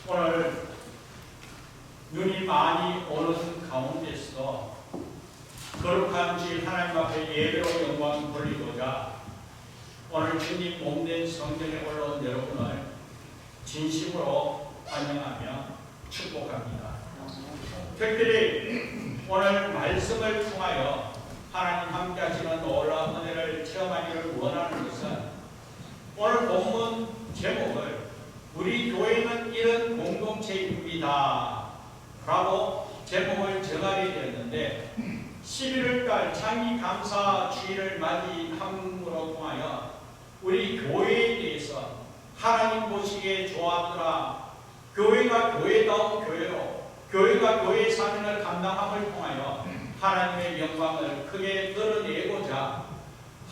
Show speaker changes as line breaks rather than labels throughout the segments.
오늘 눈이 많이 오는 가운데서 거룩한 주일 하나님 앞에 예배로 영광 돌리고자 오늘 주님 몸된 성전에 올라온 여러분을 진심으로 환영하며 축복합니다. 특별히 오늘 말씀을 통하여 하나님 함께 하시는 놀라운 은혜를 체험하기를 원하는 것은 오늘 본문 제목을 우리 교회는 이런 공동체입니다 라고 제목을 정하게 되었는데 11월달 창의감사 주일을 맞이함으로 통하여 우리 교회에 대해서 하나님 보시기에 좋았더라, 교회가 교회다운 교회로 교회가 교회의 사명을 감당함을 통하여 하나님의 영광을 크게 드러내고자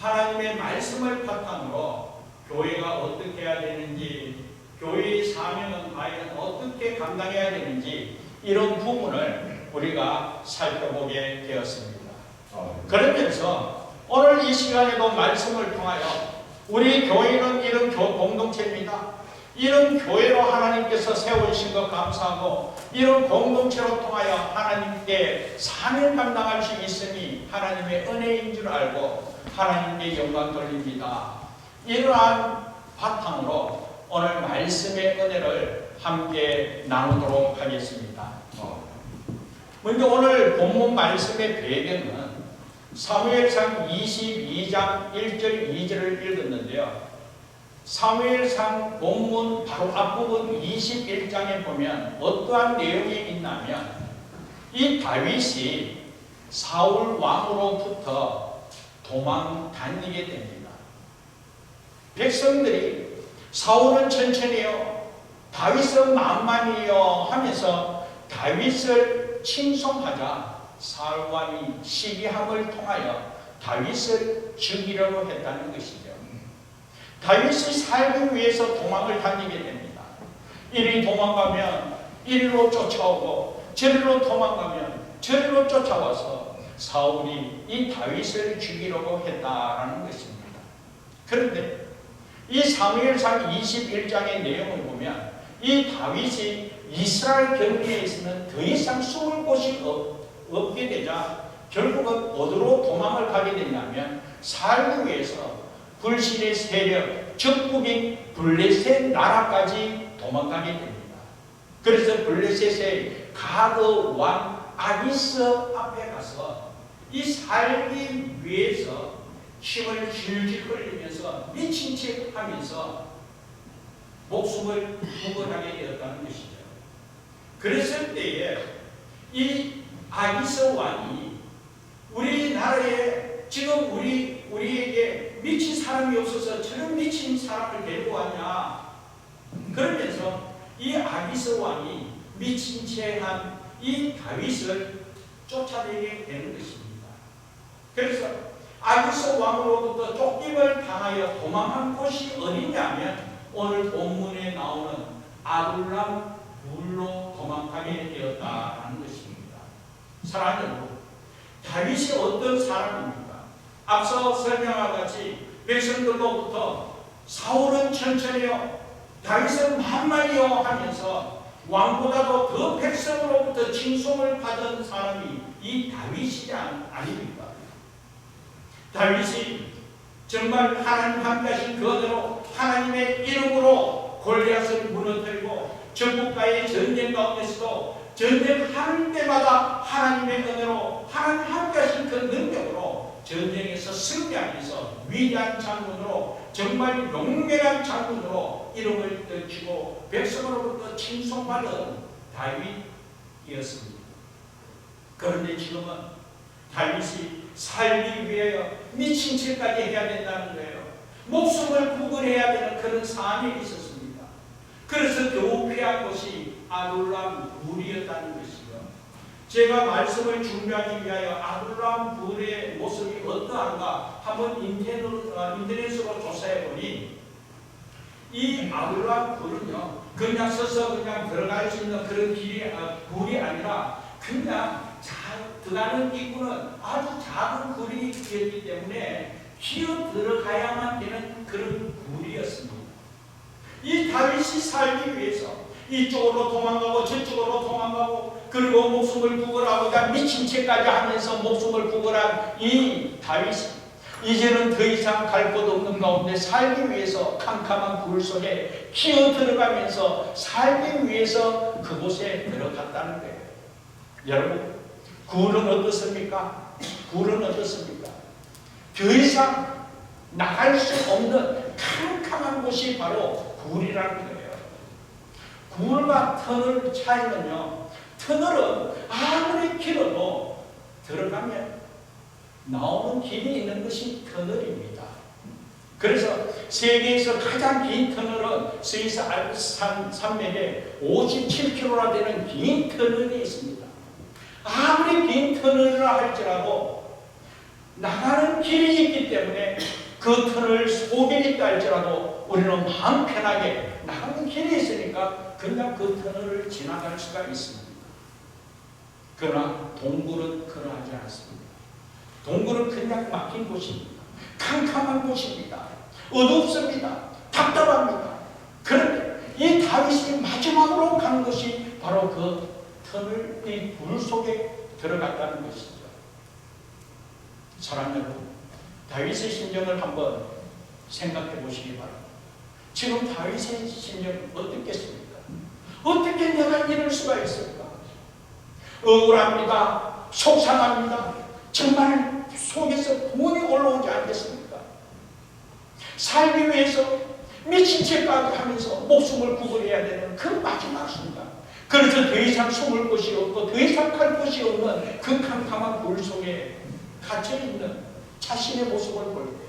하나님의 말씀을 바탕으로 교회가 어떻게 해야 되는지, 교회의 사명은 과연 어떻게 감당해야 되는지 이런 부분을 우리가 살펴보게 되었습니다. 그러면서 오늘 이 시간에도 말씀을 통하여 우리 교회는 이런 공동체입니다. 이런 교회로 하나님께서 세우신 것 감사하고 이런 공동체로 통하여 하나님께 사명 감당할 수 있음이 하나님의 은혜인 줄 알고 하나님께 영광 돌립니다. 이러한 바탕으로 오늘 말씀의 은혜를 함께 나누도록 하겠습니다. 먼저 오늘 본문 말씀의 배경은 사무엘상 22장 1절 2절을 읽었는데요. 사무엘상 본문 바로 앞부분 21장에 보면 어떠한 내용이 있냐면 이 다윗이 사울 왕으로부터 도망 다니게 됩니다. 백성들이 사울은 천천히요, 다윗은 만만히요 하면서 다윗을 칭송하자 사울 왕이 시기함을 통하여 다윗을 죽이려고 했다는 것이죠. 다윗이 살기 위해서 도망을 다니게 됩니다. 이리 도망가면 이리로 쫓아오고 저리로 도망가면 저리로 쫓아와서 사울이 이 다윗을 죽이려고 했다라는 것입니다. 그런데 이 사무엘상 21장의 내용을 보면 이 다윗이 이스라엘 경계에서는 더 이상 숨을 곳이 없게 되자 결국은 어디로 도망을 가게 되냐면 살기 위해서 불신의 세력, 적국인 블레셋 나라까지 도망가게 됩니다. 그래서 블레셋의 가드 왕 아기스 앞에 가서 이 살기 위해서 힘을 질질 흘리면서 미친 척 하면서 목숨을 구걸하게 되었다는 것이죠. 그랬을 때에 이 아기스 왕이 우리나라에 지금 우리에게 미친 사람이 없어서 저런 미친 사람을 데리고 왔냐, 그러면서 이 아기스 왕이 미친 채 한 이 다윗을 쫓아내게 되는 것입니다. 그래서 아기스 왕으로부터 쫓김을 당하여 도망한 곳이 어디냐면 오늘 본문에 나오는 아둘람 굴로 도망가게 되었다는 것입니다. 사랑하는 여러분, 다윗이 어떤 사람입니까? 앞서 설명한 같이 백성들로부터 사울은 천천히요, 다윗은 만만히요 하면서 왕보다도 더 백성으로부터 칭송을 받은 사람이 이 다윗이 아닙니까? 다윗이 정말 하나님 함께하신 그대로 하나님의 이름으로 골리앗을 무너뜨리고 전국가의 전쟁 가운데서도 전쟁할 때마다 하나님의 은혜로 하나님 함께하신 그 능력으로 전쟁에서 승리하면서 위대한 장군으로, 정말 용맹한 장군으로 이름을 떨치고 백성으로부터 칭송받은 다윗이었습니다. 그런데 지금은 다윗이 살기 위하여 미친 채까지 해야 된다는 거예요. 목숨을 구걸해야 되는 그런 사명이 있었습니다. 그래서 겨우 피한 것이 아둘람 굴이었다는 것이죠. 제가 말씀을 준비하기 위하여 아둘람 굴의 모습이 어떠한가 한번 인터넷으로 조사해 보니 이 아둘람 굴은요, 그냥 서서 그냥 들어갈 수 있는 그런 굴이 아니라 그냥 들어가는 입구는 아주 작은 굴이었기 때문에 기어 들어가야만 되는 그런 굴이었습니다. 이 다윗이 살기 위해서 이쪽으로 도망가고 저쪽으로 도망가고 그리고 목숨을 구걸하고자 미친 채까지 하면서 목숨을 구걸한 이 다윗이 이제는 더 이상 갈 곳 없는 가운데 살기 위해서 캄캄한 굴 속에 기어 들어가면서 살기 위해서 그곳에 들어갔다는 거예요. 여러분, 굴은 어떻습니까? 굴은 어떻습니까? 더 이상 나갈 수 없는 캄캄한 곳이 바로 굴이라는 거예요. 굴과 터널 차이는요, 터널은 아무리 길어도 들어가면 나오는 길이 있는 것이 터널입니다. 그래서 세계에서 가장 긴 터널은 스위스 알프스 산맥에 57km나 되는 긴 터널이 있습니다. 아무리 긴 터널이라 할지라도 나가는 길이 있기 때문에 그 터널 속에 있다 할지라도 우리는 마음 편하게 나가는 길이 있으니까 그냥 그 터널을 지나갈 수가 있습니다. 그러나 동굴은 그러하지 않습니다. 동굴은 그냥 막힌 곳입니다. 캄캄한 곳입니다. 어둡습니다. 답답합니다. 그런데 이 다윗이 마지막으로 간 것이 바로 그 터널, 이 굴 속에 들어갔다는 것이죠. 사랑하는 여러분, 다윗의 심정을 한번 생각해 보시기 바랍니다. 지금 다윗의 심정은 어떻겠습니까? 어떻게 내가 이럴 수가 있을까? 억울합니다. 속상합니다. 정말 속에서 분이 올라오지 않겠습니까? 살기 위해서 미친 채까지 하면서 목숨을 구걸해야 되는 그 마지막 순간, 그래서 더 이상 숨을 곳이 없고 더 이상 갈 곳이 없는 그 캄캄한 굴 속에 갇혀있는 자신의 모습을 볼 때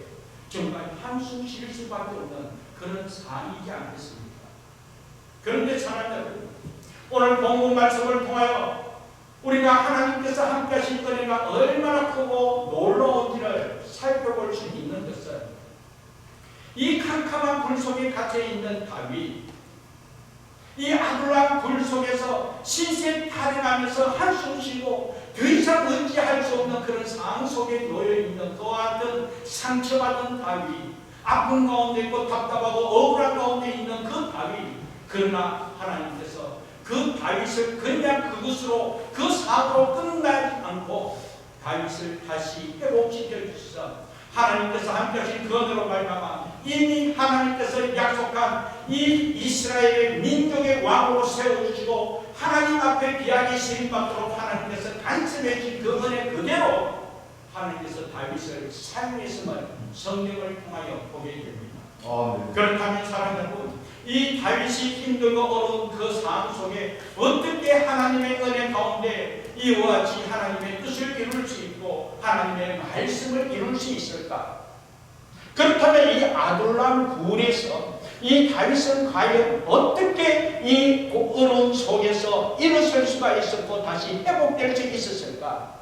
정말 한숨 쉴 수밖에 없는 그런 상이지 않겠습니까? 그런데 사랑하는 여러분, 오늘 본문 말씀을 통하여 우리가 하나님께서 함께 하신 은혜가 얼마나 크고 놀라운지를 살펴볼 수 있는 것은 이 캄캄한 굴 속에 갇혀있는 다윗, 이 아둘람 굴 속에서 신세 탈행하면서 한숨 쉬고 더 이상 의지할 수 없는 그런 상황 속에 놓여있는 그와 같은 상처받은 다윗, 아픈 가운데 있고 답답하고 억울한 가운데 있는 그 다윗, 그러나 하나님께서 그 다윗을 그냥 그것으로 그 사고로 끝나지 않고 다윗을 다시 회복시켜 주셔서 하나님께서 함께 하신 그 은혜로 말미암아 이미 하나님께서 약속한 이 이스라엘의 민족의 왕으로 세워주시고 하나님 앞에 귀하게 쓰임받도록 하나님께서 간섭해 주신 그 은혜 그대로 하나님께서 다윗을 사용했음을 성경을 통하여 보게 됩니다. 네. 그렇다면 사랑하는 여러분, 이 다윗이 힘들고 어려운 그 상황 속에 어떻게 하나님의 은혜 가운데 이와 같이 하나님의 뜻을 이룰 수 있고 하나님의 말씀을 이룰 수 있을까? 그렇다면 이 아둘람 굴에서 이 다윗은 과연 어떻게 이 어려운 속에서 일어설 수가 있었고 다시 회복될 수 있었을까?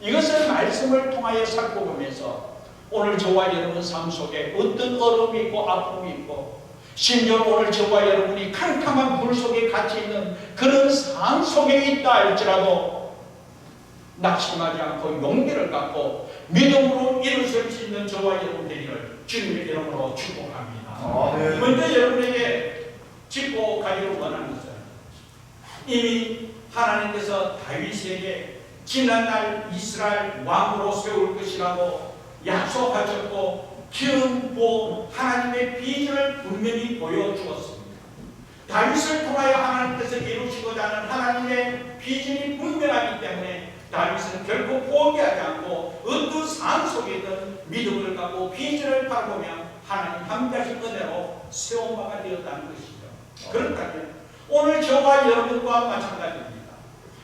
이것을 말씀을 통하여 살펴보면서 오늘 저와 여러분 삶 속에 어떤 어려움이 있고 아픔이 있고 심지어 오늘 저와 여러분이 캄캄한 굴 속에 갇혀있는 그런 상황 속에 있다 할지라도 낙심하지 않고 용기를 갖고 믿음으로 일어설 수 있는 저와 여러분 되기를 주님의 이름으로 축복합니다. 먼저 여러분에게 짚고 가기를 원하는 것은 이미 하나님께서 다윗에게 지난날 이스라엘 왕으로 세울 것이라고 약속하셨고 기름 하나님의 비전을 분명히 보여주었습니다. 다윗을 통하여 하나님께서 이루시고자 하는 하나님의 비전이 분명하기 때문에 다윗은 결코 포기하지 않고 어떤 상황 속에든 믿음을 갖고 비전을 바라보며 하나님 함께하신 은혜로 세운 바가 되었다는 것이죠. 그렇다면 오늘 저와 여러분과 마찬가지입니다.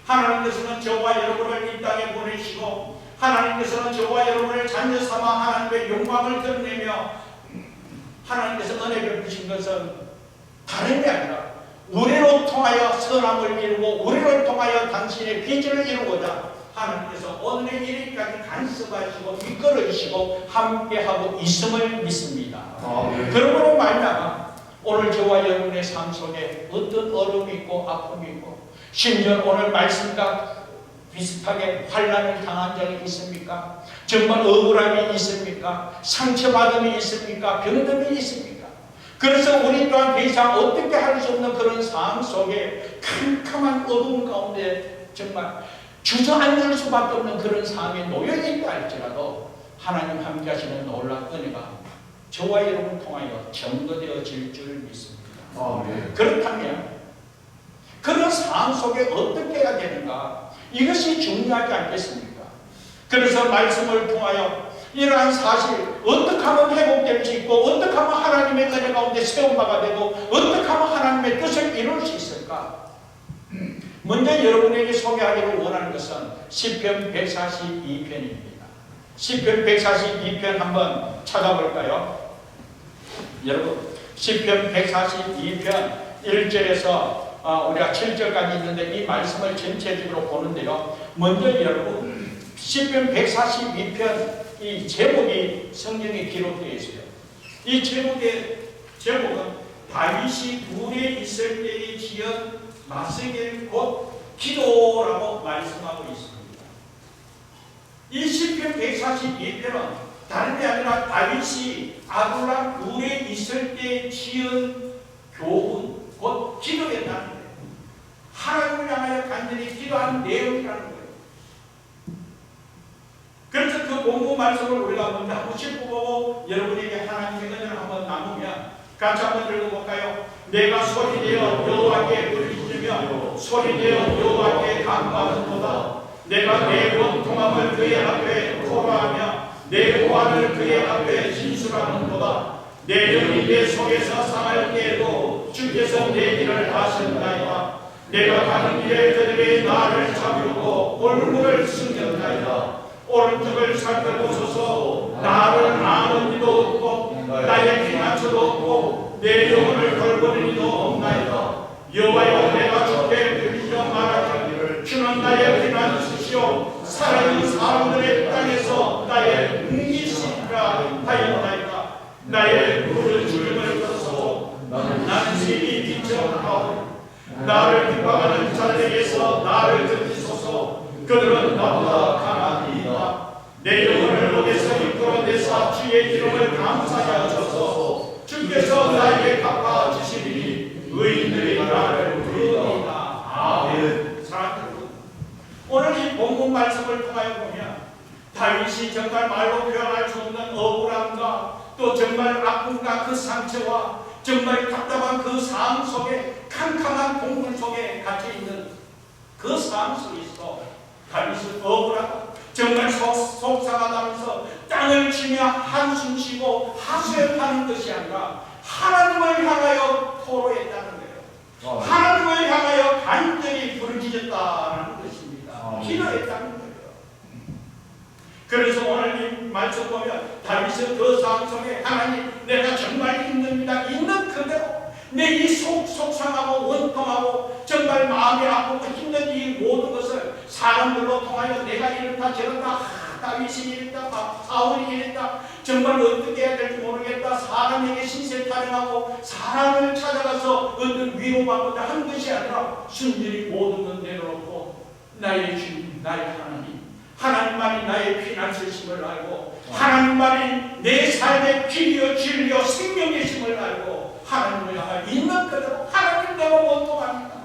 하나님께서는 저와 여러분을 이 땅에 보내시고 하나님께서는 저와 여러분을 자녀 삼아 하나님의 영광을 드러내며 하나님께서 은혜 베푸신 것은 다름이 아니라 우리로 통하여 선함을 이루고 우리를 통하여 당신의 비전을 이루고자 하나님께서 오늘의 이르기까지 간섭하시고 이끌어주시고 함께하고 있음을 믿습니다. 그러므로 말미암아 오늘 저와 여러분의 삶 속에 어떤 어려움이 있고 아픔이 있고 심지어 오늘 말씀과 비슷하게 환난을 당한 적이 있습니까? 정말 억울함이 있습니까? 상처받음이 있습니까? 병듦이 있습니까? 그래서 우리 또한 더 이상 어떻게 할 수 없는 그런 상황 속에 캄캄한 어두움 가운데 정말 주저앉을 수밖에 없는 그런 상황에 놓여있다 할지라도 하나님 함께 하시는 놀라운 은혜가 저와 여러분을 통하여 증거되어질 줄 믿습니다.
아멘.
그렇다면 그런 상황 속에 어떻게 해야 되는가? 이것이 중요하지 않겠습니까? 그래서 말씀을 통하여 이러한 사실 어떻게 하면 회복될 수 있고 어떻게 하면 하나님의 은혜 가운데 세움바가 되고 어떻게 하면 하나님의 뜻을 이룰 수 있을까? 먼저 여러분에게 소개하기를 원하는 것은 시편 142편입니다. 시편 142편 한번 찾아볼까요? 여러분 시편 142편 1절에서 우리가 7절까지 있는데 이 말씀을 전체적으로 보는데요. 먼저 여러분 시편 142편 이 제목이 성경에 기록되어 있어요. 이 제목은 다윗이 굴에 있을 때에 지은 마스길 곧 기도라고 말씀하고 있습니다. 이 시편 142편은 다른 게 아니라 다윗이 아둘람 굴에 있을 때 지은 교훈 곧 기도였다는 거예요. 하나님을 향하여 간절히 기도하는 내용이라는 거예요. 그래서 그 본문 말씀을 우리가 먼저 한번 짚어보고 여러분에게 하나님의 은혜를 한번 나누면 같이 한번 읽어볼까요? 내가 소리내어 여호와께 부르짖으며 소리내어 여호와께 간구하는도다. 내가 내 원통함을 그의 앞에 토로하며 내 고안을 그의 앞에 진술하는도다. 내 영이 내 속에서 상할 때에도 주께서 내 길을 아셨나이다. 내가 가는 길에 그들이 나를 잡으려고 올무를 숨겼나이다. 오른쪽을 살펴보소서. 나를 아는 이도 없고 나의 피난처도 없고 내 영혼을 걸거릴 이도 없나이다. 여호와여 내가 주께 부르짖어 말하기를 주는 나의 피난처시오 살아있는 사람들의 땅에서 나의 응기시리라 하였나이다. 나의 물을 주름을 떠서 나는 심히 비춰하고 나를 핍박하는 자들에게서 나를 건지소서. 그들은 나보다 강하니이다. 내 영혼을 목에서 이끌어내사 주의 이름을 감사하게 하소서. 주께서 나에게 갚아주시리니 의인들이 나를 부르리이다. 아멘. 사랑하는 여러분, 오늘 이 본문 말씀을 통하여 보면 다윗이 정말 말로 표현할 수 없는 억울함과 또 정말 아픔과 그 상처와 정말 답답한 그 상황 속에 캄캄한 동굴 속에 갇혀 있는 그 상황 속에서 다윗은 억울하고 정말 속상하다면서 땅을 치며 한숨 쉬고 하소연하는 것이 아니라 하나님을 향하여 토로했다는 거예요. 하나님을 향하여 간절히 부르짖었다는 것입니다. 기도했다는 거예요. 그래서 오늘 이 말씀 보면 다윗은 그 상황 속에 하나님 내가 정말 힘듭니다. 있는 그대로 내 이 속상하고 원통하고 정말 마음이 아프고 힘든 이 모든 것을 사람들로 통하여 내가 이렇다 저렇다 다윗이 이랬다 사울이 이랬다 정말 어떻게 해야 될지 모르겠다 사람에게 신세 타령하고 사람을 찾아가서 어떤 위로받고자 한 것이 아니라 순전히 모든 것 내려놓고 나의 주님 나의 하나님만이 나의 피난처심을 알고 하나님만이 내 삶의 길이요 진리요 생명이심을 알고 하나님을 향하여 있는 그대로 하나님 내가 원통합니다.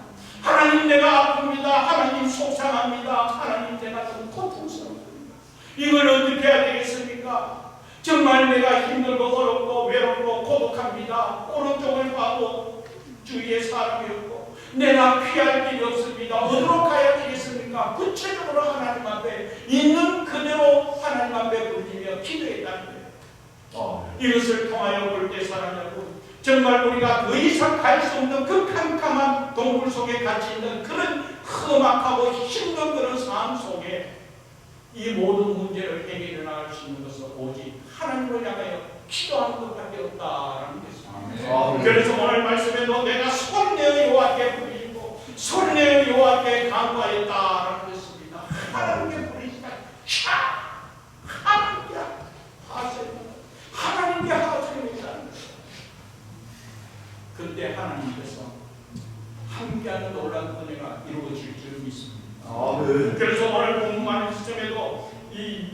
하나님 내가 아픕니다. 하나님 속상합니다. 하나님 내가 좀 고통스럽습니다. 이걸 어떻게 해야 되겠습니까? 정말 내가 힘들고 어렵고 외롭고 고독합니다. 오른쪽을 봐도 주위에 사람이 없고 내가 피할 길이 없습니다. 어디로 가야 되겠습니까? 구체적으로 하나님 앞에 있는 그대로 하나님 앞에 부르짖으며 기도했다는 거예요. 이것을 통하여 볼 때 사랑 여러분 정말 우리가 더 이상 갈 수 없는 그 캄캄한 동굴 속에 갇혀 있는 그런 험악하고 힘든 그런 상황 속에 이 모든 문제를 해결해 나갈 수 있는 것은 오직 하나님을 향하여 기도하는 것밖에 없다라는 것입니다. 그래서 오늘 말씀에도 내가 손내어 여호와께 부르짖고 손내어 여호와께 간구하였다라는 것입니다. 하나님께 부르짖다 하나님께 하소연 하나님께 하소연이라는 것입니다. 그때 하나님께서 함께하는 놀라운 은혜가 이루어질 줄 믿습니다. 그래서 오늘 본문 시점에도 이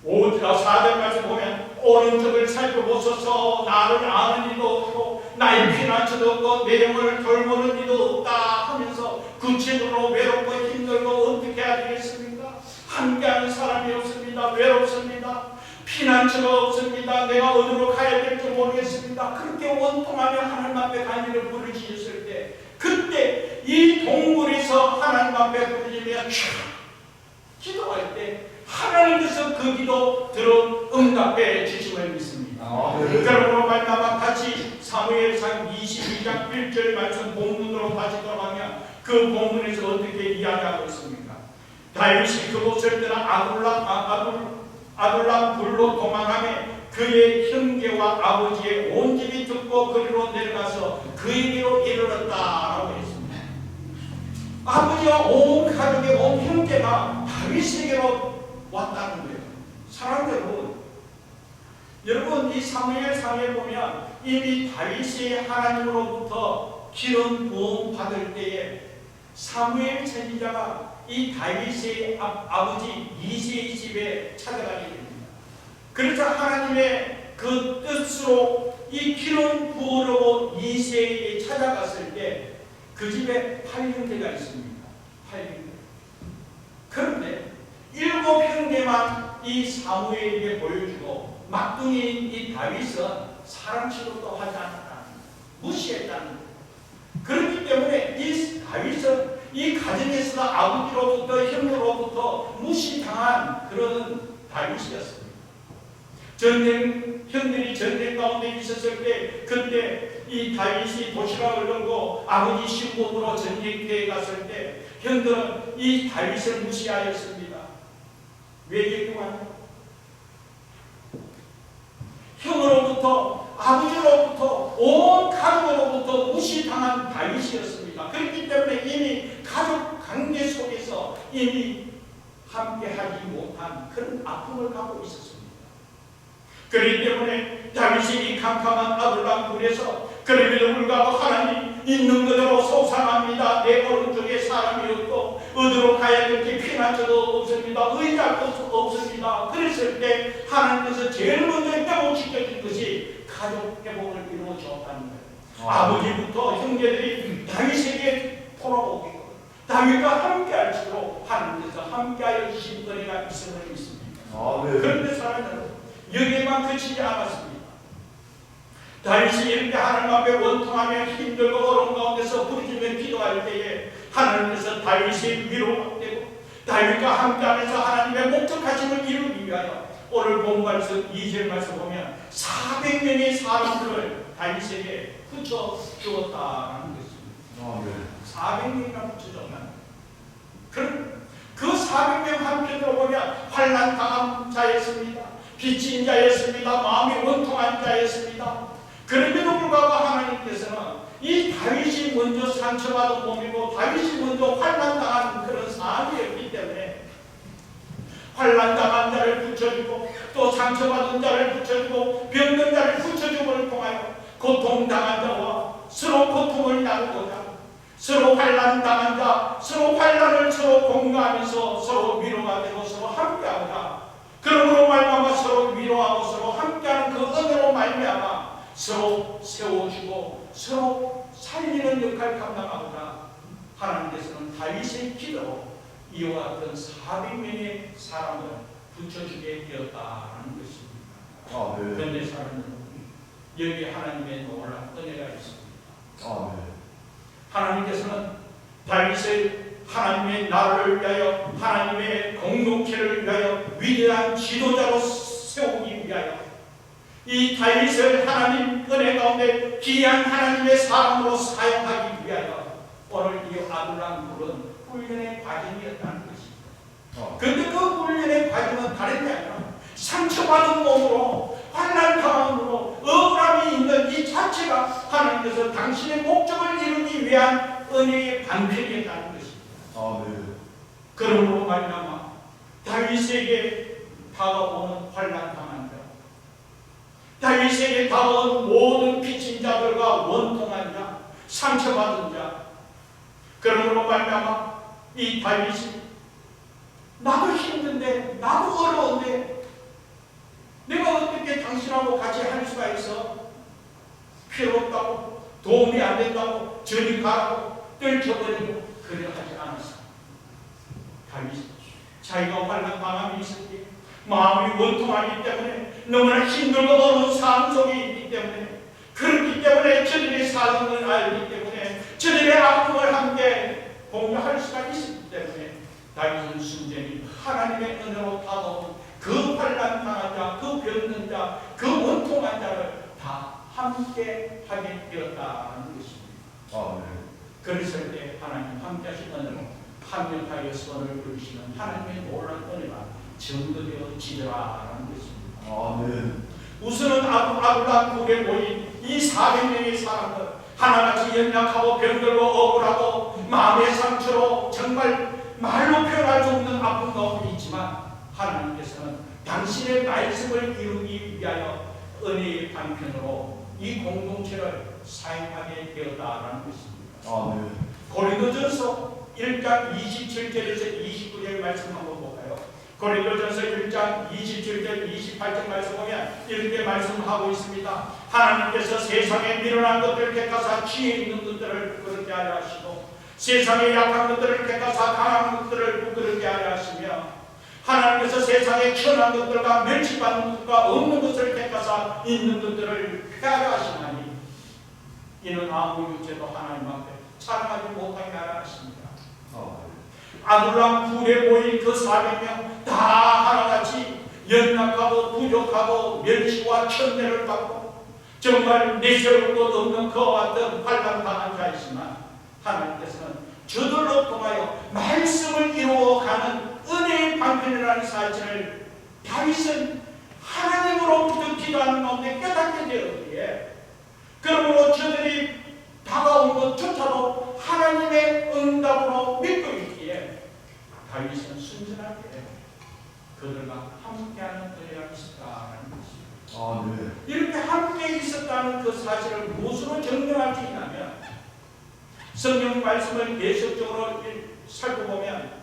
4절까지 보면 오른쪽을 살펴보소서 나를 아는 이도 없고 나의 피난처도 없고 내 영혼을 돌보는 이도 없다 하면서 구체적으로 외롭고 힘들고 어떻게 해야 되겠습니까? 함께하는 사람이 없습니다. 외롭습니다. 피난처가 없습니다. 내가 어디로 가야 될지 모르겠습니다. 그렇게 원통하며 하나님 앞에 간절히 부르짖었을 때, 그때 이 동굴에서 하나님 앞에 부르짖으며 기도할 때 하나님께서 그 기도 들어 응답해 주심을 믿습니다. 그러므로 말미암아 같이 사무엘상 22장 1절 말씀 본문으로 다시 돌아가면 그 본문에서 어떻게 이야기하고 있습니까? 다윗이 그곳을 떠나 아둘람 굴로 도망하며 그의 형제와 아버지의 온 집이 듣고 그리로 내려가서 그에게로 이르렀다라고 했습니다. 아버지와 온 가족의 온 형제가 다윗에게로 왔다는 거예요. 사랑하는 여러분, 이 사무엘상에 보면 이미 다윗이 하나님으로부터 기름 부음 받을 때에 사무엘 선지자가 이 다윗의 아버지 이새의 집에 찾아가게 됩니다. 그래서 하나님의 그 뜻으로 이 기름 부으려고 이새에게 찾아갔을 때 그 집에 8형제가 있습니다. 8형제. 그런데 7형제만 이 사무엘에게 보여주고 막둥이인 이 다윗은 사람 취급도 하지 않았다. 무시했다는 거예요. 그렇기 때문에 이 다윗은 이 가정에서 아버지로부터 형으로부터 무시당한 그런 다윗이었습니다. 형들이 전쟁 가운데 있었을 때 그때 이 다윗이 도시락을 들고 아버지 신복으로 전쟁터에 갔을 때 형들은 이 다윗을 무시하였습니다. 왜 이렇게 왔냐? 형으로부터 아버지로부터 온 가족으로부터 무시당한 다윗이었습니다. 그렇기 때문에 이미 가족 관계 속에서 이미 함께하지 못한 그런 아픔을 갖고 있었습니다. 그렇기 때문에 다윗이 이 캄캄한 아둘람 굴에서 그럼에도 불구하고 하나님 있는 그대로 속상합니다. 내 오른쪽에 사람이 없고 어디로 가야 될지 피난처도 없습니다. 의자도 없습니다. 그랬을 때 하나님께서 제일 먼저 회복시켜준 것이 가족 회복을 이루어 주었다는 거예요. 아버지부터 형제들이 다윗에게 돌아오고 다윗과 함께할수록 하나님께서 함께하여 주신 은혜가 있음을 믿습니다. 그런데 사람들은 여기에만 그치지 않았습니다. 다윗이 이렇게 하나님 앞에 원통하며 힘들고 어려운 가운데서 부르짖으며 기도할 때에 하나님께서 다윗의 위로가 되고 다윗과 함께하면서 하나님의 목적하심을 이루기 위하여 오늘 본 말씀 2절 말씀 보면 400명의 사람들을 다윗에게 붙여주었다는 것입니다. 400명이나 붙여줬다는 그 400명 한편으로 보면 환난 당한 자였습니다. 빚진 자였습니다. 마음이 원통한 자였습니다. 그럼에도 불구하고 하나님께서는 이 다윗이 먼저 상처받은 몸이고 다윗이 먼저 환난당한 그런 사람이었기 때문에 환난당한 자를 붙여주고 또 상처받은 자를 붙여주고 병든 자를 붙여줌을 통하여 고통당한 자와 서로 고통을 나누고자 서로 환난당한 자 서로 환난을 서로 공유하면서 서로 위로가 되고 서로 함께하자. 그러므로 말미암아 서로 위로하고 서로 함께하는 그 은혜로 말미암아 서로 세워주고 서로 살리는 역할을 감당하고자 하나님께서는 다윗의 기도로 이와 같은 400명의 사람을 붙여주게 되었다는 것입니다. 그런데 사람은 여기 하나님의 놀라운 은혜가 있습니다. 하나님께서는 다윗의 하나님의 나라를 위하여 하나님의 공동체를 위하여 위대한 지도자로 세우기 위하여 이 다윗을 하나님 은혜 가운데 귀한 하나님의 사람으로 사용하기 위하여 오늘 이 아둘람 굴은 훈련의 과정이었다는 것입니다. 그런데 그 훈련의 과정은 다른 게 아니라 상처받은 몸으로 환난 상황으로 억울함이 있는 이 자체가 하나님께서 당신의 목적을 이루기 위한 은혜의 방편이었다는 것입니다. 그러므로 말미암아 다윗에게 다가오는 환난 당한 자, 다윗에게 다가온 모든 빚진 자들과 원통한 자, 상처받은 자, 그러므로 말미암아 이 다윗이 나도 힘든데 나도 어려운데 내가 어떻게 당신하고 같이 할 수가 있어? 필요 없다고, 도움이 안 된다고, 저리 가라고 떨쳐버리고 그래 하지 않았어. 다윗이 자기가 환난 방황이 있을 때 마음이 원통하기 때문에, 너무나 힘들고 어려운 상황 속에 있기 때문에, 그렇기 때문에 저들의 사정을 알기 때문에, 저들의 아픔을 함께 공유할 수가 있기 때문에 다윗은 순전히 하나님의 은혜로 다가온 그 환난 당한 자, 그 병든 자, 그 원통한 자를 다 함께 하게 되었다는 것입니다. 그랬을 때 하나님 함께 하신 은혜로 합력하여 선을 그리시는 하나님의 놀라운 은혜가 증거되어지더라라는 것입니다. 우선은 아둘람 굴에 모인 이 400명의 사람들, 하나같이 연약하고 병들고 억울하고 마음의 상처로 정말 말로 표현할 수 없는 아픈 가운데 있지만, 하나님께서는 당신의 말씀을 이루기 위하여 은혜의 방편으로 이 공동체를 사용하게 되었다라는 것입니다. 고린도전서 1장 27절에서 29절 말씀 한번 볼까요? 고린도전서 1장 27절 28절 말씀 보면 이렇게 말씀하고 있습니다. 하나님께서 세상에 미련한 것들을 택하사 지혜 있는 것들을 부끄럽게 하려 하시고, 세상에 약한 것들을 택하사 강한 것들을 부끄럽게 하려 하시며, 하나님께서 세상에 천한 것들과 멸치받는 것과 없는 것을 택하사 있는 것들을 폐하려 하시나니, 이는 아무 육체도 하나님 앞에 자랑하지 못하게 하려 하십니다. 아둘람 굴에 모인 그 400명 다 하나같이 연약하고 부족하고 멸시와 천대를 받고 정말 내세울 것 없는 그와 같은 환난당한 자이지만, 하나님께서는 저들로 통하여 말씀을 이루어가는 은혜의 방편이라는 사실을 다윗은 하나님으로부터 기도하는 가운데 깨닫게 되었기에, 그러므로 저들이 다가온 것조차도 하나님의 응답으로 믿고 있기에 다윗은 순전하게 그들과 함께하는 은혜가 있었다는 것입니다. 이렇게 함께 있었다는 그 사실을 무엇으로 증명할 수 있냐면, 성경 말씀을 계속적으로 살펴보면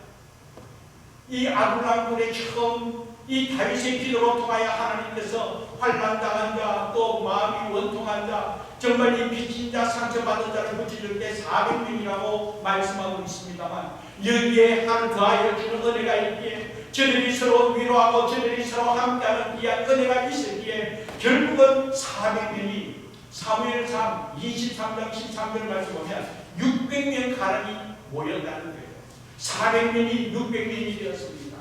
이 아둘람 굴에 처음 이 다윗의 기도로 통하여 하나님께서 환난당한 자, 또 마음이 원통한 자, 정말 이 빚진 자, 상처받은 자를 고쳐줄 때 400명이라고 말씀하고 있습니다만, 여기에 더하여 주는 은혜가 있기에, 저들이 서로 위로하고 저들이 서로 함께하는 귀한 은혜가 있었기에 결국은 400명이 사무엘상 23장 13절 말씀 보면 600명 가량이 모였다는 거예요. 400명이 600명이 되었습니다.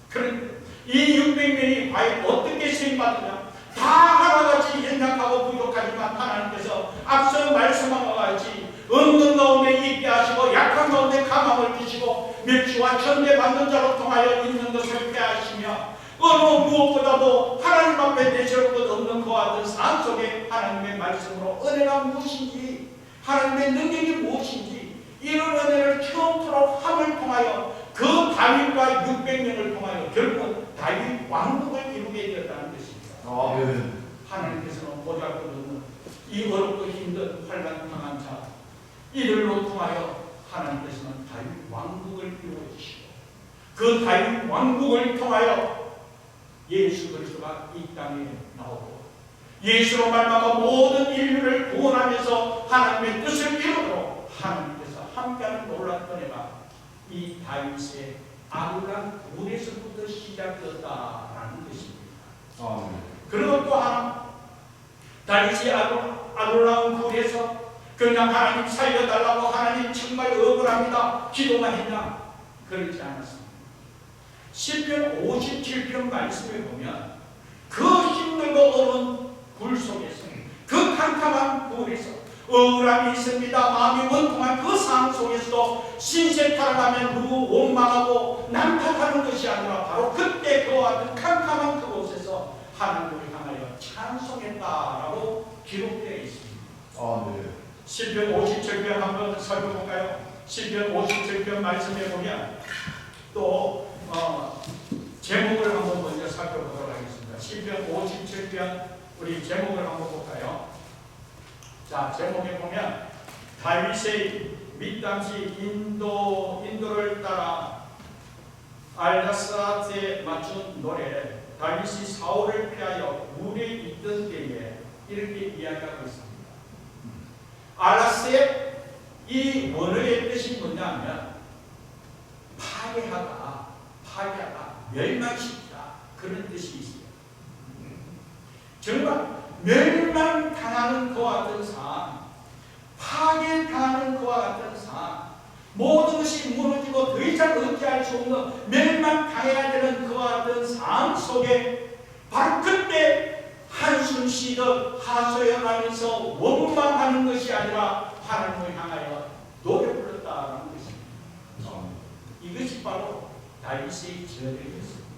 그런데 이 600명이 과연 어떻게 쓰임받느냐? 다 하나같이 연약하고 부족하지만 하나님께서 앞서 말씀한 것 같이 없는 가운데 있게 하시고 약한 가운데 강함을 주시고 멸시와 천대받는 자로 통하여 있는 것을 폐하시며, 어느 무엇보다도 하나님 앞에 내세울 것 없는 그와 같은 삶 속에 하나님의 말씀으로 은혜가 무엇인지, 하나님의 능력이 무엇인지, 이런 은혜를 처음으로 함을 통하여 그 다윗과 600명을 통하여 결국은 다윗 왕국을 이루게 되었다는 것입니다. 하나님께서는 보잘것없는 이 어렵고 힘든 환난 당한 자, 이들로 통하여 하나님께서는 다윗 왕국을 이루어주시고, 그 다윗 왕국을 통하여 예수 그리스도가 이 땅에 나오고, 예수로 말미암아 모든 인류를 구원하면서 하나님의 뜻을 이루도록 하나님께서 함께하는 놀라운 은혜가 이 다윗의 아둘람 굴에서부터 시작되었다라는 것입니다. 그리고 또 하나, 다윗이 아둘람 굴에서 그냥 하나님 살려달라고 하나님 정말 억울합니다 기도만 했냐? 그렇지 않았습니다. 시편 57편 말씀에 보면 그 힘들고 어려운 굴 속에서, 그 캄캄한 굴에서 억울함이 있습니다. 마음이 원통한 그 상황 속에서도 신세타락하면 누구 원망하고 난탓하는 것이 아니라 바로 그때 그와 같은 캄캄한 그곳에서 하나님을 향하여 찬송했다라고 기록되어 있습니다. 시편 57편 한번 살펴볼까요? 시편 57편 말씀에 보면 또 제목을 한번 먼저 살펴보도록 하겠습니다. 시편 57편 우리 제목을 한번 볼까요? 자, 제목에 보면 다윗의 밑당시 인도를 따라 알다스한테 맞춘 노래, 다윗이 사울을 피하여 물에 있던 때에 이렇게 이야기하고 있습니다. 알라스의 이 원어의 뜻이 뭐냐면 파괴하다, 멸망시키다, 그런 뜻이 있어요. 정말 멸망당하는 그와 같은 상황, 파괴당하는 그와 같은 상황, 모든 것이 무너지고 더 이상 의지할 수 없는 멸망당해야 되는 그와 같은 상황 속에 바로 그때 한숨 쉬듯 하소연하면서 원망하는 것이 아니라 하나님을 향하여 노래 불렀다는 것입니다. 이것이 바로 다윗의 저력이었습니다.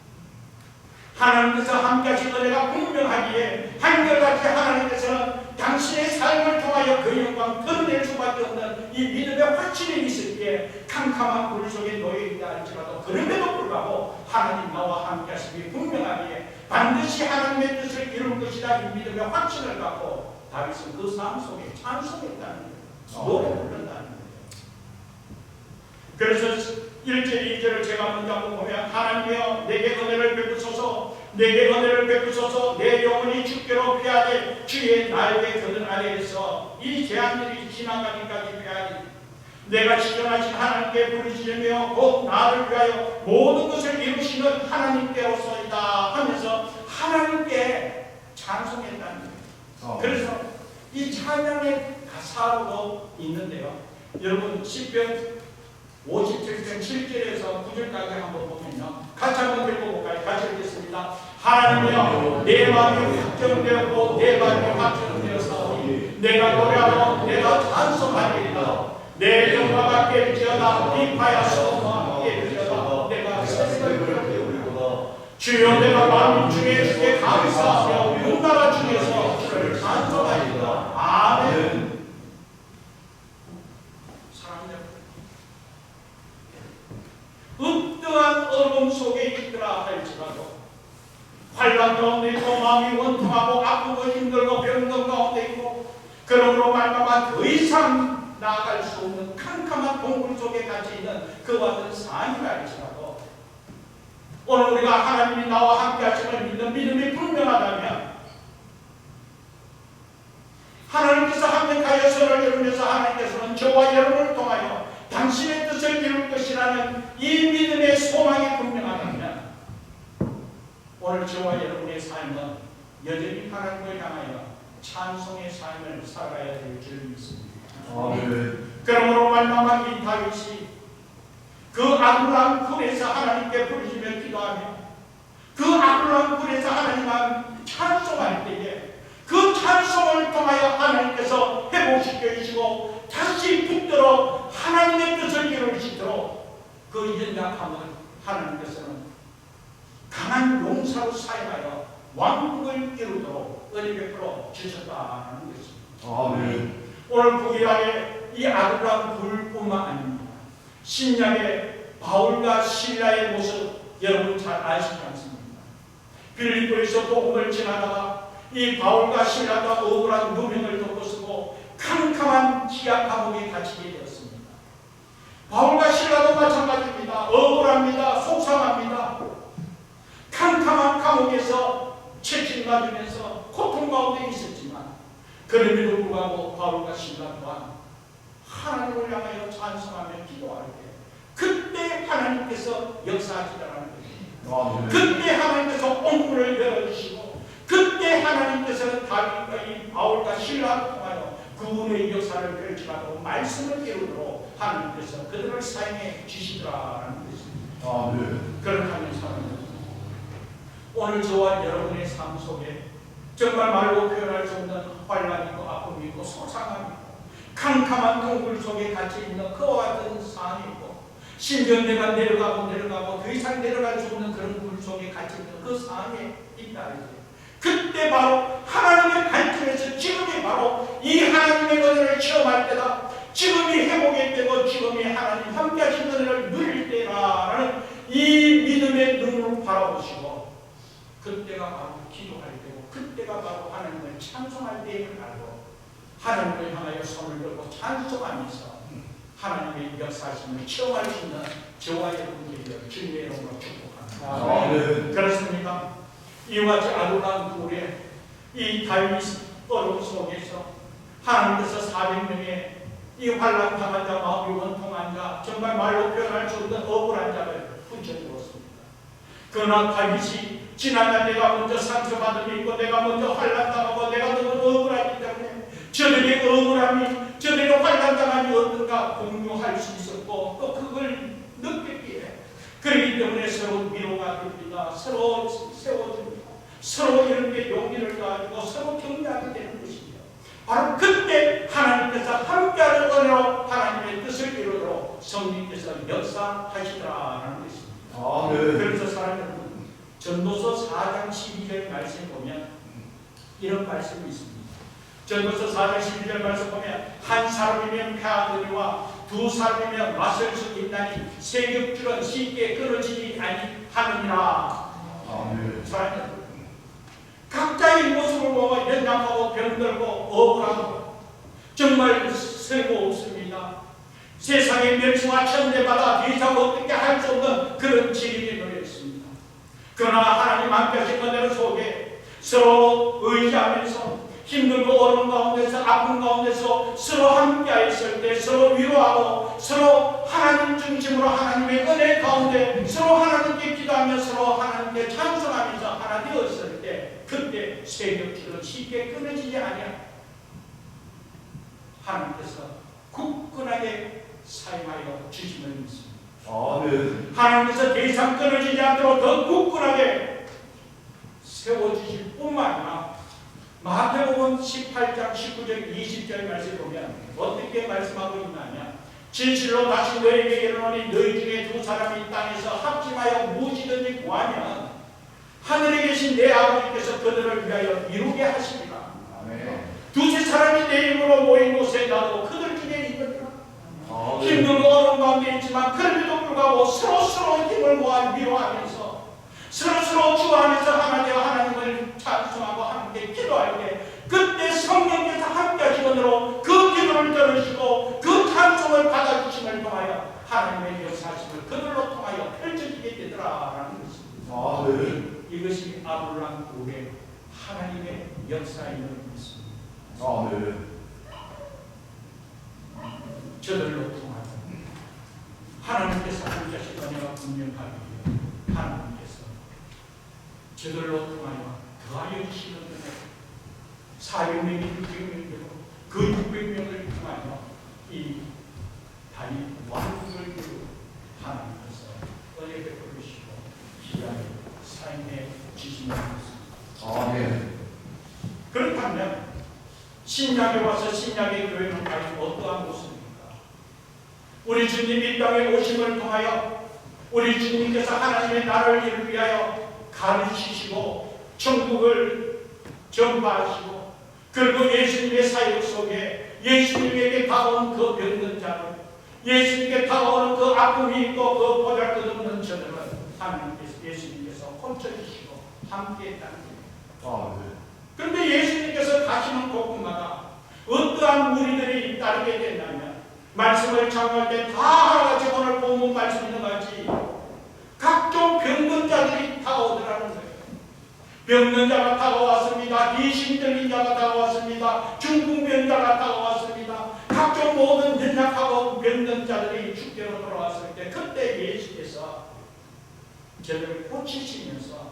하나님께서 함께하신 은혜가 분명하기에 한결같이 하나님께서는 당신의 삶을 통하여 그 영광 드러낼 수밖에 없는 이 믿음의 확신이 있었기에 캄캄한 물 속에 놓여 있다 할지라도 그럼에도 불구하고 하나님 나와 함께하심이 분명하기에 반드시 하나님의 뜻을 이룰 것이다 이 믿음의 확신을 갖고 다윗은 그 삶 속에 찬송했다는 거예요. 노래 부른다는 거예요. 그래서 1절, 2절을 제가 먼저 한번 보면 하나님이여 내게 은혜를 베푸소서, 내게 은혜를 베푸소서, 내 영혼이 주께로 피하되 주의 날개 그늘 아래에서 이 재앙들이 지나가기까지 피하리. 내가 지존하신 하나님께 부르짖으며 곧 나를 위하여 모든 것을 이루시는 하나님께로서이다 하면서 하나님께 찬송했다는 거예요. 그래서 이 찬양의 가사로 있는데요. 여러분 시편 57편 7절에서 9절까지 한번 보면요. 같이 한번 읽어볼까요? 같이 읽겠습니다. 하나님이여 내 마음이 확정되었고 내 마음이 확정되었사오니 내가 노래하고 내가 찬송하리이다. 내 영광과 깨질지어다 비파야서 깨질지어다 내가 새벽을 주여 내가 마음 중에 주께 감사하며 윤나라 중에서 주를 찬송하리이다. 아멘. 어떠한 어려움 속에 있더라 할지라도 환난 가운데 있고 마음이 원통하고 아프고 힘들고 병든 가운데 있고 그러므로 말미암아 더 이상 나아갈 수 없는 캄캄한 동굴 속에 갇혀 있는 그와 같은 상황이라 할지라도 오늘 우리가 하나님이 나와 함께 하심을 믿는 믿음이 분명하다면 하나님께서 합력하여 서로를 이루면서 하나님께서는 저와 여러분을 통하여 당신의 뜻을 이룰 것이라는 이 믿음의 소망이 분명하다면 오늘 저와 여러분의 삶은 여전히 하나님을 향하여 찬송의 삶을 살아야 될 줄 믿습니다. 그러므로 말미암아 이 다윗이 그 아둘람 굴에서 하나님께 부르짖며 기도하며 그 아둘람 굴에서 하나님과 찬송할 때에 그 찬송을 통하여 하나님께서 회복시켜 주시고 다시 붙들어 하나님의 뜻을 이루시도록 그 연약함을 하나님께서는 강한 용사로 사용하여 왕국을 이루도록 은혜 베풀어 주셨다는 것입니다. 아멘. 오늘 구약의 이 아둘람 굴뿐만 아닙니다. 신약의 바울과 실라의 모습 여러분 잘 아시지 않습니까? 빌립보에서 복음을 지나다가 이 바울과 실라가 억울한 누명을 덮고 쓰고 캄캄한 지하 감옥에 갇히게 되었습니다. 바울과 실라도 마찬가지입니다. 억울합니다. 속상합니다. 캄캄한 감옥에서 채찍 맞으면서 고통 가운데 있었지만 그럼에도 불구하고 바울과 실라 또한 하나님을 향하여 찬송하며 기도할 때 그때 하나님께서 역사하시더라는 것입니다. 그때 하나님께서 옹문을 열어주시고 그때 하나님께서는 다윗과 이 바울과 실라를 통하여 그분의 역사를 펼쳐가고 말씀을 이루도록 하나님께서 그들을 사용해 주시더라는 것입니다. 그렇다면 오늘 저와 여러분의 삶 속에 정말 말로 표현할 수 없는 환난이 있고 아픔이 있고 소상함이 있고 캄캄한 동굴 속에 갇혀있는 그와 같은 상황이 있고 심지어 내가 내려가고 더 이상 내려갈 수 없는 그런 굴 속에 갇혀있는 그 상황에 있다. 그때 바로 하나님의 관점에서 지금이 바로 이 하나님의 은혜를 체험할 때다. 지금이 회복의 때고 지금이 하나님 함께 하신 은혜를 누릴 때라는 이 믿음의 눈으로 바라보시고 그때가 바로 기도할 때고 그때가 바로 하나님을 찬송할 때임을 알고 하나님을 향하여 손을 들고 찬송하면서 하나님의 역사하심을 체험할 수 있는 저와 여러분들이 주님의 이름으로 축복합니다. 그렇습니까? 이와 같이 아름다운 굴에 이 다윗 어려움 속에서 하나님께서 400명의 이 환난 당한 자, 마음이 원통한 자, 정말 말로 표현할 수 없는 억울한 자를 붙여주었습니다. 그러나 다윗이 지난날 내가 먼저 상처받은 데 있고 내가 먼저 환난당하고 내가 너무 억울하기 때문에 저들의 억울함이, 저들의 환난당함이 어떤가 공유할 수 있었고 또 그걸 느꼈기에 그렇기 때문에 서로 위로가 됩니다. 서로 세워줍니다. 서로 이렇게 용기를 가지고 서로 격려하게 되는 것입니다. 바로 그때 하나님께서 함께하는 은혜로 하나님의 뜻을 이루도록 성령께서 역사하시더라라는 것입니다. 그래서 사랑하는 여러분, 전도서 4장 12절 말씀 보면 이런 말씀이 있습니다. 전도서 4장 12절 말씀 보면 한 사람이면 패하느니와 두 사람이면 맞설 수 있나니 세 겹줄은 쉽게 끊어지지 아니하느니라. 사랑하는 여러분, 각자의 모습을 보고 연약하고 병들고 억울하고 정말 쓸모 없습니다. 세상의 멸시와 천대받아 더 이상 어떻게 할 수 없는 그런 지경에 놓였습니다. 그러나 하나님 함께 하신 은혜 속에 서로 의지하면서 힘들고 어려운 가운데서 아픈 가운데서 서로 함께하였을 때 서로 위로하고 서로 하나님 중심으로 하나님의 은혜 가운데 서로 하나님께 기도하며 서로 하나님께 찬송하면서 하나 되었을 때 그때 세력들은 쉽게 끊어지지 아니하 하나님께서 굳건하게 사용하여 주심을 믿습니다. 하나님께서 더 이상 끊어지지 않도록 더 굳건하게 세워주실 뿐만 아니라 마태복음 18장 19절 20절 말씀 보면 어떻게 말씀하고 있느냐, 진실로 다시 너희에게 이르노니 너희 중에 두 사람이 땅에서 합심하여 무엇이든지 구하면 하늘에 계신 내 아버지께서 그들을 위하여 이루게 하시리라. 두세 사람이 내 이름으로 모인 곳에 나도 그들 중에 있느니라. 힘들고 어려운 가운데 있지만 그럼에도 불구하고 서로 힘을 모아 위로하면서 서로 주하면서 하나 되어 하나님을 찬송하고 함께 기도할 때 그때 성령께서 함께 하시므로 그 기도를 들으시고 그 찬송을 받아주심을 통하여 하나님의 역사심을 그들로 통하여 펼쳐지게 되더라라는 것입니다. 이것이 아브라함 후에 하나님의 역사임을 믿습니다. 저들로 통하여 하나님께서 함께하신 은혜가 분명하기에 하나님께서 저들로 통하여 더하여 주시는 은혜 400명이 600명이 되고 그 600명을 통하여 이 다윗 왕국을 이루고 하나님께서 은혜 베풀으시고 귀하게 사용해 주시는 것입니다. 그렇다면 신약에 와서 신약의 교회는 과연 어떠한 모습입니까? 우리 주님 이 땅에 오심을 통하여 우리 주님께서 하나님의 나라를 위하여 가르치시고 천국을 전파하시고 그리고 예수님의 사역 속에 예수님에게 다가온 그 병든 자를 예수님께 다가오는 그 아픔이 있고 그 보잘것없는 저들은 하나님께서 예수님께서 고쳐주시고 함께했다는 겁니다. 그런데 예수님께서 가시는 곳마다 어떠한 무리들이 따르게 된다면 말씀을 전할 때 다 하나같이 오늘 본문 말씀이 나가지 각종 병든 자들이 다가오더라는 거예요. 병든 자가 다가왔습니다. 귀신 들린 자가 다가왔습니다. 중풍병자가 다가왔습니다. 각종 모든 연약하고 병든 자들이 주께로 돌아왔을 때 그때 예수께서 저들을 고치시면서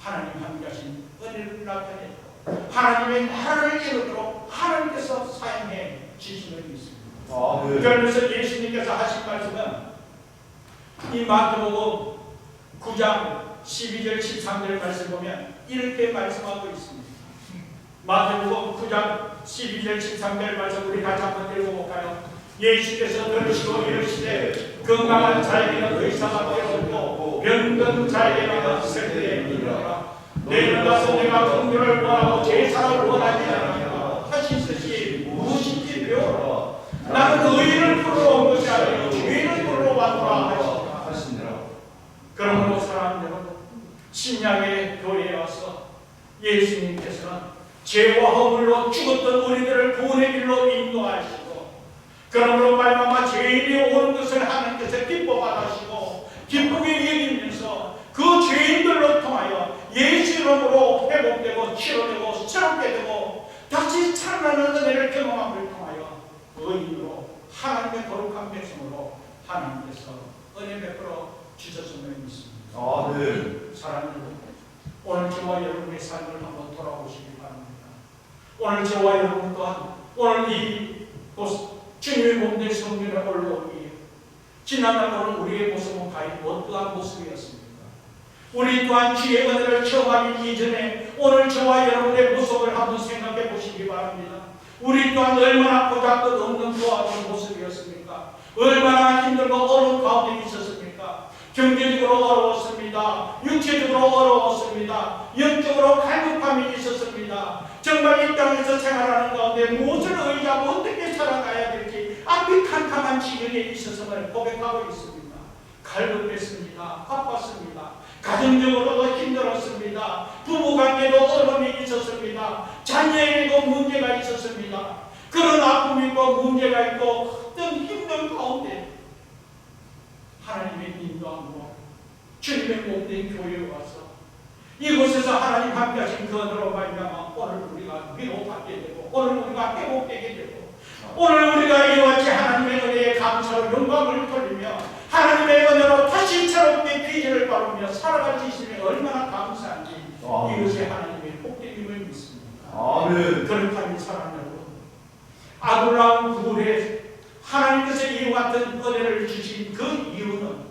하나님 함께하신 은혜를 나타내고 하나님의 나라를 이루도록 하나님께서 사용해 주심을 믿습니다. 그러면서 예수님께서 하신 말씀은 이 마태복음 9장 12절 13절 말씀 보면 이렇게 말씀하고 있습니다. 마태복음 9장 12절 13절 말씀 우리 같이 한번 읽어볼까요? 예수께서 들으시고 이르시되 건강한 자에게는 의사가 필요없고 병든 자에게는 쓸데에 이르라. 내일 가서 내가 긍휼을 원하고 제사를 원하지 않으며 하시듯이 무엇인지 배우라. 나는 의인을 부르러 온 것이 아니요 죄인을 부르러 왔노라 하시니라. 그러므로 사랑하는 여러분, 신약의 교회에 와서 예수님께서는 죄와 허물로 죽었던 우리들을 구원의 길로 인도하시고 그러므로 말미암아 죄인이 오는 것을 하나님께서 기뻐받으시고 기쁘게 여기면서 그 죄인들로 통하여 예수 이름으로 회복되고 치료되고 새롭게 되고 다시 살아나는 은혜를 경험하고 하나님께서 은혜 베풀어 주셨음을 믿습니다.
아멘.
사랑하는 여러분, 오늘 저와 여러분의 삶을 한번 돌아보시기 바랍니다. 오늘 저와 여러분 또한 오늘 이 주님의 몸된 성전에 올라오기에 지난날 오늘 우리의 모습은 과연 어떠한 모습이었습니까? 우리 또한 주의 은혜를 체험하기 이전에 오늘 저와 여러분의 모습을 한번 생각해 보시기 바랍니다. 우리 또한 얼마나 보잘것 없는 그와 같은 모습이었습니까? 얼마나 힘들고 어려운 가운데 있었습니까? 경제적으로 어려웠습니다. 육체적으로 어려웠습니다. 영적으로 갈급함이 있었습니다. 정말 이 땅에서 생활하는 가운데 무엇을 의지하고 어떻게 살아가야 될지 앞이 캄캄한 지경에 있었음을 고백하고 있습니다. 갈급했습니다. 바빴습니다. 가정적으로도 힘들었습니다. 부부관계도 어려움이 있었습니다. 자녀에게도 문제가 있었습니다. 그런 아픔이 있고 문제가 있고 어떤 힘든 가운데 하나님의 인도함으로 주님의 몸된 교회에 와서 이곳에서 하나님 함께 하신 그 은혜로 말미암아 오늘 우리가 위로받게 되고 오늘 우리가 회복되게 되고 오늘 우리가 이와 같이 하나님의 은혜에 감사로 영광을 돌리며 하나님의 은혜로 다시 새롭게 귀신을 바르며 살아갈 수 있으니 얼마나 감사한지 이것이 하나님의 복됨임을 믿습니다.
아멘.
그렇다면 사랑하는 여러분, 아둘람 구굴에 하나님께서 이와 같은 은혜를 주신 그 이유는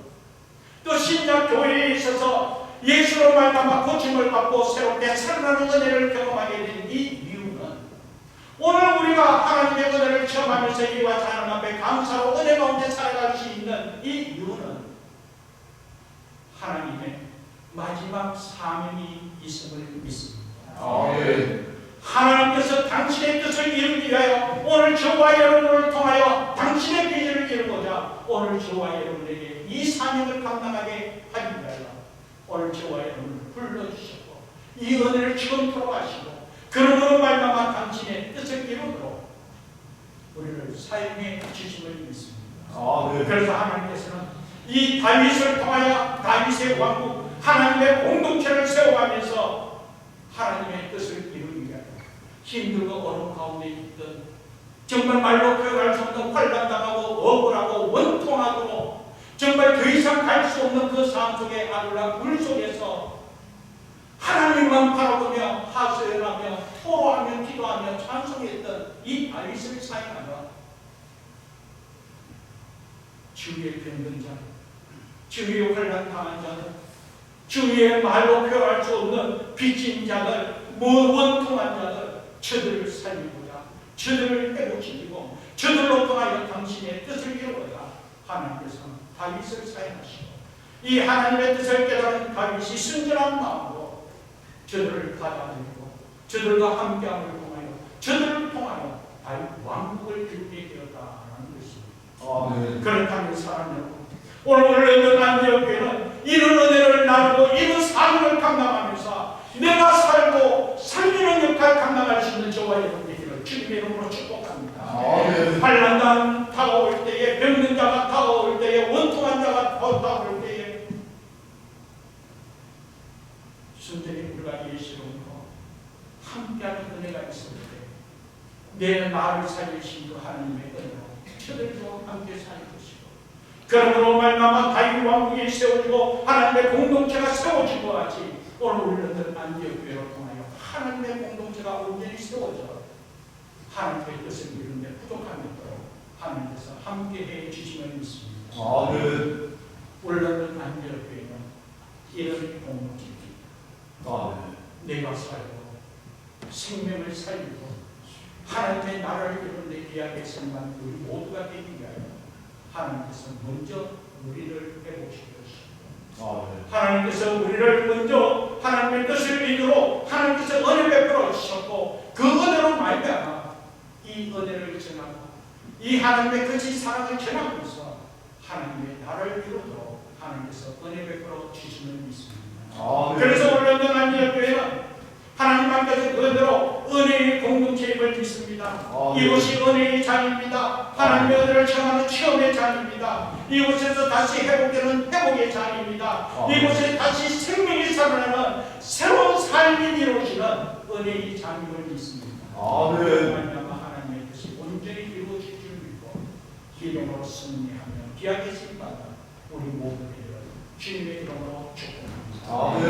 또 신약 교회에 있어서 예수로 말미암아 고침을 받고 새롭게 살아나는 은혜를 경험하게 된 이 이유는 오늘 우리가 하나님의 은혜를 체험하면서 이와 하나님 앞에 감사로 은혜 가운데 살아갈 수 있는 이 이유는 하나님의 마지막 사명이 있음을 믿습니다.
아멘.
하나님께서 당신의 뜻을 이루기 위하여 오늘 저와 여러분을 통하여 당신의 비전을 이루고자 오늘 저와 여러분에게 이 사명을 감당하게 하기 위하여 오늘 저와 여러분을 불러주셨고 이 은혜를 처음토록 하시고 그러므로 말미암아 당신의 뜻을 이루도록 우리를 사용해 주심을 믿습니다.
아멘.
그래서 하나님께서는 이 다윗을 통하여 다윗의 왕국 하나님의 공동체를 세워가면서 하나님의 뜻을 이루기 위하여 힘들고 어려운 가운데 있던 정말 말로 표현할 수 없는 환난당하고 억울하고 원통하고 정말 더 이상 갈 수 없는 그 삶 속에 아둘라 물 속에서 하나님만 바라보며 하소연하며 토로하며 기도하며 찬송했던 이 다윗을 사용하여 주위의 병든 자, 주위의 환난 당한 자들, 주위의 말로 표현할 수 없는 빚진 자들, 원통한 자들, 저들을 살리고자, 저들을 회복시키고, 저들로 통하여 당신의 뜻을 이루고자 하나님께서 다윗을 사용하시고, 이 하나님의 뜻을 깨달은 다윗이 순전한 마음으로 저들을 받아들이고, 저들과 함께함을 통하여, 저들을 통하여 다윗 왕국을 이루게 되었다는 것입니다.
아멘.
그렇다면 사랑하는 여러분, 오늘 있는 안디옥교회는 이런 은혜를 나누고 이런 사명을 감당하면서 내가 살고 살리는 역할 감당할 수 있는 저와 여러분 되기를 주님의 이름으로 축복합니다. 환난당 다가올 때에, 병든 자가 다가올 때에, 원통한 자가 다가올 때에 순전히 우리가 예수님으로 함께하는 은혜가 있을 때 내 나를 살리신 그 하나님의 은혜로 저들도 함께 살 것이고, 그러므로 말미암아 다윗 왕국이 세워지고 하나님의 공동체가 세워지고 하지 오늘 우리는 안디옥 교회를 통하여 하나님의 공동체가 온전히 세워져 하나님의 뜻을 이루는 데 부족함이 없도록 하나님께서 함께해 주심을 믿습니다.
아멘.
우리는 안디옥 교회는 이런 공동체입니다.
아멘.
내가 살고 생명을 살리고 하나님의 나라를 이루는 데 귀하게 생각한 우리 모두가 되기 위하여 하나님께서 먼저 우리를 회복시켰습니다. 하나님께서 우리를 먼저 하나님의 뜻을 이루어 하나님께서 은혜 베풀어 주셨고 그 은혜로 말미암아 이 은혜를 전하고 이 하나님의 거짓 사랑을 전하면서 하나님의 나라를 이루도록 하나님께서 은혜 베풀어 주심을 믿습니다. 그래서 오늘 안디옥 교회는 하나님 앞에서 그대로 은혜의 공동체임을 믿습니다. 이곳이 은혜의 장입니다. 하나님의 은혜를 체험하는 체험의 장입니다. 이곳에서 다시 회복되는 회복의 장입니다. 이곳에 다시 생명이 살아나는 새로운 삶이 이루어지는 은혜의 장임을 믿습니다. 하나님의 뜻이 온전히 이루어질 줄 믿고 기쁨으로 승리하며 귀하게 쓰임받아 우리 모든 일을 주님의 이름으로 축복합니다.
아멘.